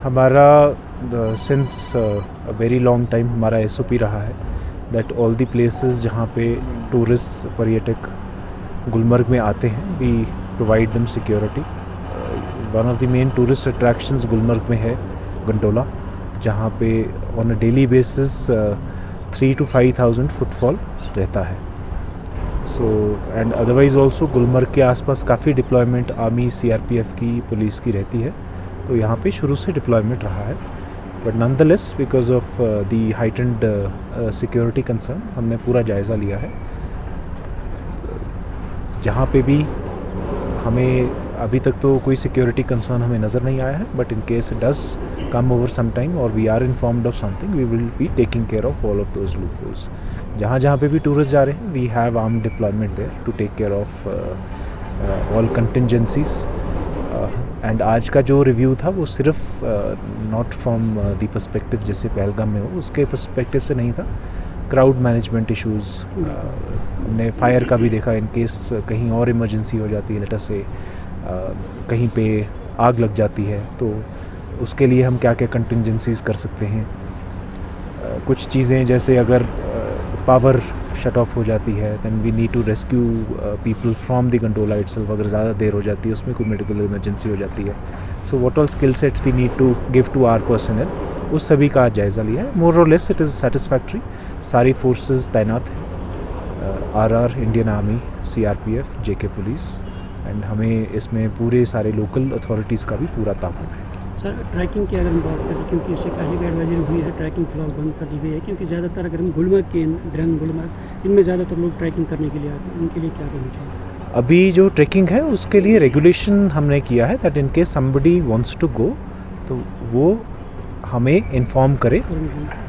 हमारा since a very long time हमारा SOP रहा है दैट ऑल द प्लेसेस जहाँ पे टूरिस्ट पर्यटक गुलमर्ग में आते हैं we provide them security. One of the main tourist attractions Gulmarg में है गंडोला, जहाँ पे on a daily basis 3,000 to 5,000 footfall रहता है। So and otherwise also Gulmarg के आसपास काफ़ी डिप्लॉयमेंट आर्मी सीआरपीएफ की पुलिस की रहती है, तो यहाँ पे शुरू से डिप्लॉयमेंट रहा है। But nonetheless because of the heightened security concern हमने पूरा जायज़ा लिया है। जहाँ पे भी हमें अभी तक तो कोई सिक्योरिटी कंसर्न हमें नज़र नहीं आया है, but in case it does come over some time और we are informed of something we will be taking care of all of those loopholes. जहाँ जहाँ पे भी टूरिस्ट जा रहे हैं we have arm deployment there to take care of all contingencies. And आज का जो रिव्यू था वो सिर्फ नॉट फ्रॉम द पर्सपेक्टिव जैसे पहलगाम में हो उसके पर्सपेक्टिव से नहीं था। क्राउड मैनेजमेंट इश्यूज़, हमने फायर का भी देखा इन केस कहीं और इमरजेंसी हो जाती है, लेटर से कहीं पे आग लग जाती है, तो उसके लिए हम क्या क्या कंटिजेंसीज कर सकते हैं। कुछ चीज़ें जैसे अगर पावर शट ऑफ हो जाती है then we need to rescue people from the gondola itself. अगर ज़्यादा देर हो जाती है उसमें कोई मेडिकल इमरजेंसी हो जाती है, so what all skill sets we need to give to our personnel, उस सभी का जायज़ा लिया है। More or less it is satisfactory. सारी फोर्सेस तैनात हैं, RR, Indian army, CRPF, JK police, and हमें इसमें पूरे सारे लोकल अथॉरिटीज़ का भी पूरा ताउन है। सर ट्रैकिंग की अगर हम बात करें, क्योंकि इससे पहले भी एडवाइजरी हुई है, ट्रैकिंग फिलहाल बंद कर दी गई है, क्योंकि ज़्यादातर अगर हम गुलमर्ग के द्रंग गुलमर्ग इनमें ज़्यादातर लोग ट्रैकिंग करने के लिए आते हैं, उनके लिए क्या करना चाहिए? अभी जो ट्रैकिंग है उसके लिए रेगुलेशन हमने किया है that in case somebody wants to go तो वो हमें इन्फॉर्म करे,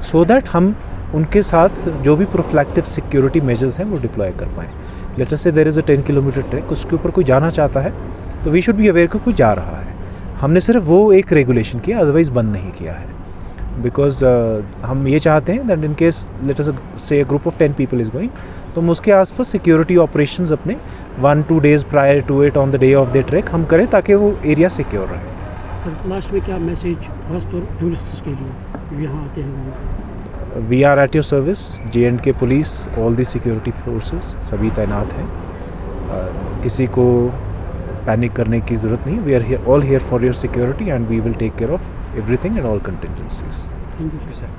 सो दैट हम उनके साथ जो भी प्रोफिलैक्टिव सिक्योरिटी मेजर्स हैं वो डिप्लॉय कर पाएँ। Let us say there is a 10 kilometre track, उसके ऊपर कोई जाना चाहता है तो वी शुड बी अवेयर कि कोई जा रहा है। हमने सिर्फ वो एक रेगुलेशन किया, अदरवाइज़ बंद नहीं किया है। बिकॉज हम ये चाहते हैं that in case let us say group of 10 people is going, तो हम उसके आसपास सिक्योरिटी ऑपरेशंस अपने 1-2 days prior to it on the day of the track हम करें ताकि वो एरिया सिक्योर रहे। सर लास्ट में क्या मैसेज खासतौर टूरिस्ट्स के लिए जो यहाँ आते हैं? We are at your service, J&K police, all the security forces सभी तैनात हैं। किसी को पैनिक करने की ज़रूरत नहीं। We are all here for your security and we will take care of everything and all contingencies. Thank you sir.